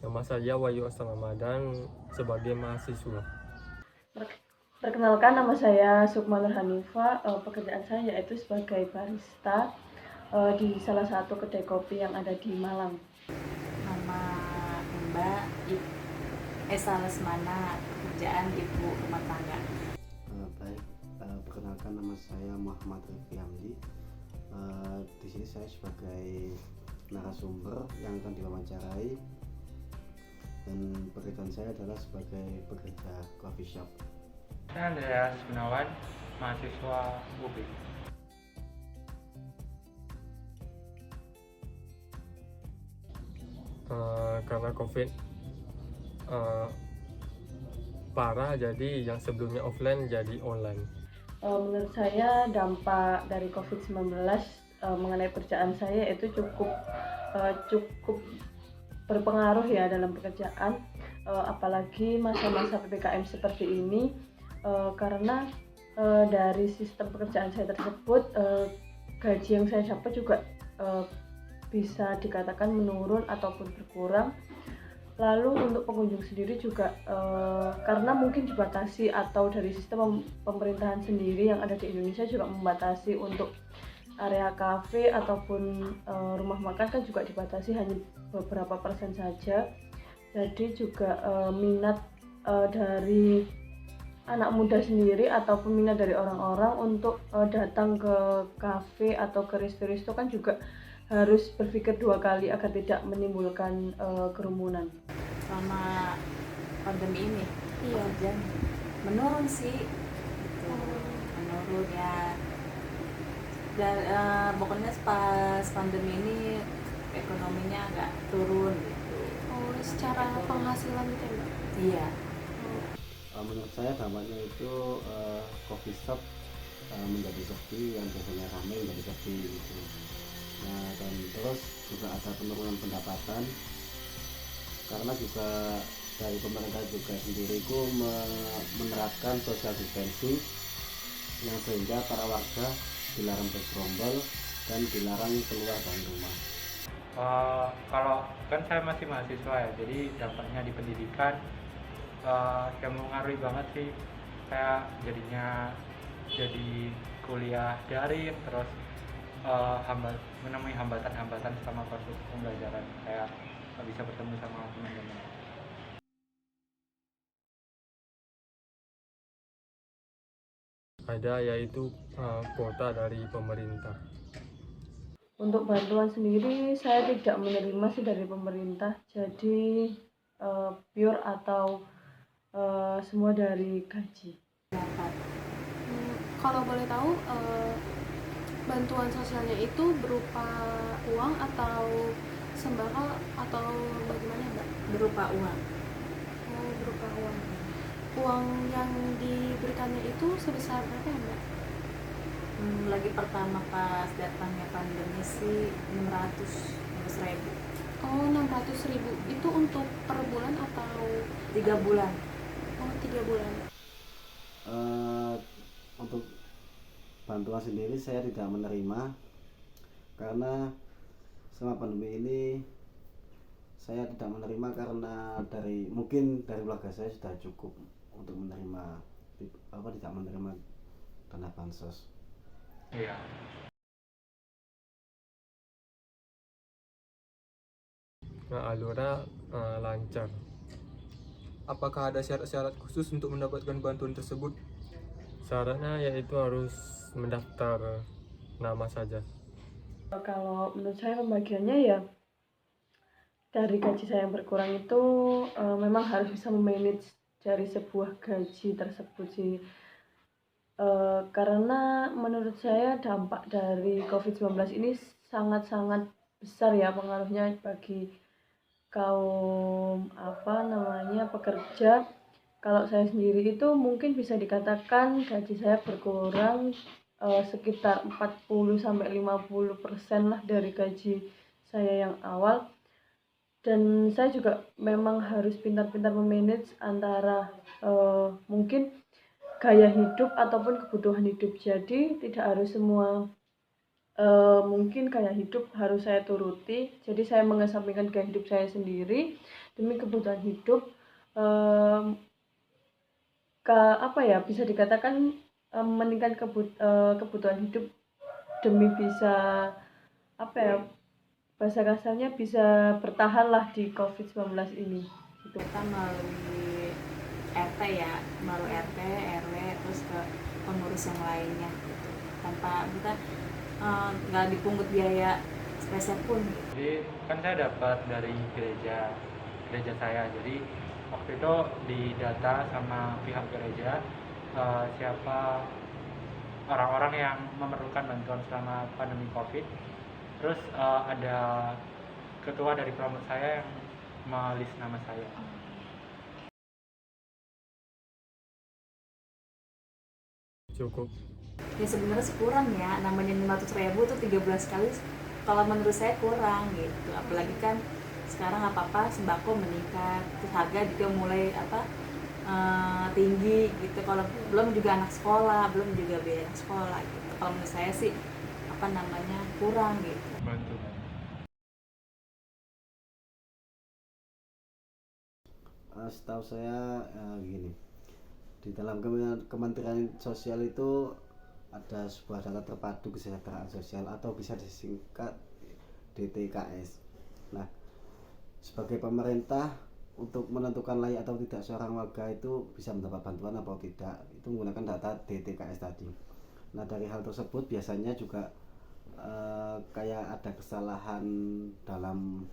Nama saya Wahyu Ramadan sebagai mahasiswa. Perkenalkan, nama saya Sukma Nur Hanifa. Pekerjaan saya yaitu sebagai barista di salah satu kedai kopi yang ada di Malang. Nama Mbak Esa Lesmana, pekerjaan ibu rumah tangga. Perkenalkan, nama saya Muhammad Rifki Hamdi. Di sini saya sebagai narasumber yang akan diwawancarai, dan pekerjaan saya adalah sebagai pekerja coffee shop. Saya Andreas Gunawan, mahasiswa UB. Karena COVID parah, jadi yang sebelumnya offline jadi online. Menurut saya dampak dari COVID-19 mengenai pekerjaan saya itu cukup berpengaruh ya dalam pekerjaan, apalagi masa-masa PPKM seperti ini, karena dari sistem pekerjaan saya tersebut gaji yang saya dapat juga bisa dikatakan menurun ataupun berkurang. Lalu untuk pengunjung sendiri juga karena mungkin dibatasi, atau dari sistem pemerintahan sendiri yang ada di Indonesia juga membatasi untuk area kafe ataupun rumah makan kan juga dibatasi hanya beberapa persen saja. Jadi juga minat dari anak muda sendiri ataupun minat dari orang-orang untuk datang ke kafe atau ke resto-resto kan juga harus berpikir dua kali agar tidak menimbulkan kerumunan. Selama pandemi ini, pekerjaan menurun sih, menurun ya. Dan pokoknya pas pandemi ini ekonominya agak turun gitu. Oh, secara penghasilan gitu ya, Mbak? Iya. Menurut saya dampaknya itu coffee shop menjadi sepi, yang biasanya ramai menjadi sepi gitu. Nah, dan terus juga ada penurunan pendapatan karena juga dari pemerintah juga sendiri itu menerapkan social distancing, yang sehingga para warga dilarang bergerombol dan dilarang keluar dari rumah. Kalau kan saya masih mahasiswa ya, jadi dampaknya di pendidikan yang mengaruhi banget sih. Saya jadinya jadi kuliah daring, terus menemui hambatan-hambatan selama proses pembelajaran. Saya nggak bisa bertemu sama teman-teman. Ada yaitu kuota dari pemerintah. Untuk bantuan sendiri saya tidak menerima sih dari pemerintah, jadi pure atau semua dari gaji. Kalau boleh tahu, bantuan sosialnya itu berupa uang atau sembako atau bagaimana, Mbak? Berupa uang. Oh, berupa uang. Uang yang diberikannya itu sebesar berapa ya, Mbak? Lagi pertama pas datangnya pandemi sih 600.000. Oh, 600.000. Itu untuk per bulan atau 3 bulan? Oh, 3 bulan. Untuk bantuan sendiri saya tidak menerima karena selama pandemi ini saya tidak menerima karena mungkin dari keluarga saya sudah cukup untuk menerima tidak menerima dana bansos. Iya. Nah, alurnya lancar. Apakah ada syarat-syarat khusus untuk mendapatkan bantuan tersebut? Syaratnya yaitu harus mendaftar nama saja. Kalau menurut saya pembagiannya ya dari gaji saya yang berkurang itu memang harus bisa memanage dari sebuah gaji tersebut sih. Karena menurut saya dampak dari COVID-19 ini sangat-sangat besar ya pengaruhnya bagi kaum pekerja. Kalau saya sendiri itu mungkin bisa dikatakan gaji saya berkurang sekitar 40-50% lah dari gaji saya yang awal. Dan saya juga memang harus pintar-pintar memanage antara mungkin gaya hidup ataupun kebutuhan hidup. Jadi tidak harus semua mungkin gaya hidup harus saya turuti. Jadi saya mengesampingkan gaya hidup saya sendiri demi kebutuhan hidup, bisa dikatakan meningkatkan kebutuhan hidup demi bisa bahasa kasarnya bisa bertahan lah di COVID-19 ini gitu. Kita melalui RT ya, melalui RT, RW, terus ke pengurus yang lainnya gitu. Tanpa kita nggak dipungut biaya spesial pun gitu. Jadi kan saya dapat dari gereja saya. Jadi waktu itu didata sama pihak gereja siapa orang-orang yang memerlukan bantuan selama pandemi COVID. Terus ada ketua dari kelompok saya yang melis nama saya. Cukup. Ya sebenarnya sih kurang ya, namanya 500.000 tuh 13 kali, kalau menurut saya kurang gitu. Apalagi kan sekarang apa-apa sembako meningkat, terus harga juga mulai tinggi gitu. Kalau belum juga anak sekolah, belum juga biaya anak sekolah gitu. Kalau menurut saya sih kurang gitu. Bantu. Setahu saya gini, di dalam Kementerian Sosial itu ada sebuah data terpadu kesejahteraan sosial atau bisa disingkat DTKS. Nah, sebagai pemerintah untuk menentukan layak atau tidak seorang warga itu bisa mendapat bantuan atau tidak, itu menggunakan data DTKS tadi. Nah, dari hal tersebut biasanya juga kayak ada kesalahan dalam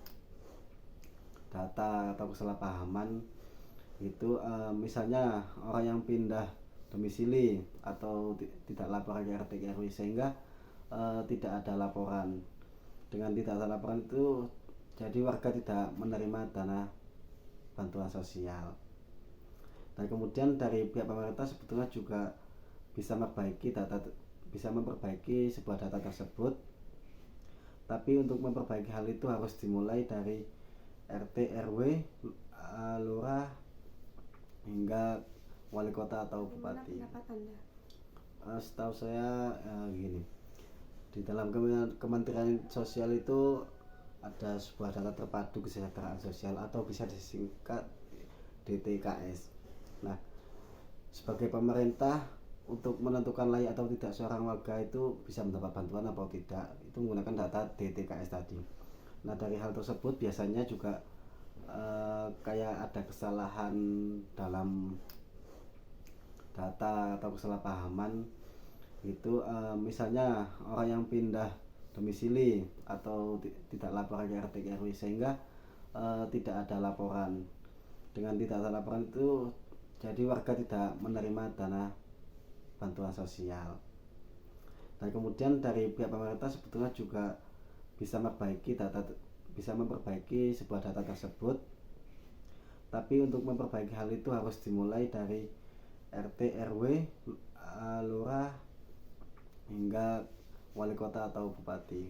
data atau kesalahpahaman itu, misalnya orang yang pindah domisili atau tidak lapor ke RT RW sehingga tidak ada laporan. Dengan tidak ada laporan itu jadi warga tidak menerima dana bantuan sosial. Dan kemudian dari pihak pemerintah sebetulnya juga bisa memperbaiki sebuah data tersebut, tapi untuk memperbaiki hal itu harus dimulai dari RT RW, lurah hingga wali kota atau bupati. Setahu saya gini, di dalam Kementerian Sosial itu ada sebuah data terpadu kesejahteraan sosial atau bisa disingkat DTKS. Nah, sebagai pemerintah untuk menentukan layak atau tidak seorang warga itu bisa mendapat bantuan atau tidak, itu menggunakan data DTKS tadi. Nah, dari hal tersebut biasanya juga kayak ada kesalahan dalam data atau kesalahpahaman itu, misalnya orang yang pindah domisili atau tidak lapor ke RT RW sehingga tidak ada laporan. Dengan tidak ada laporan itu jadi warga tidak menerima dana bantuan sosial. Dan kemudian dari pihak pemerintah sebetulnya juga bisa memperbaiki sebuah data tersebut, tapi untuk memperbaiki hal itu harus dimulai dari RT RW, lurah hingga wali kota atau bupati.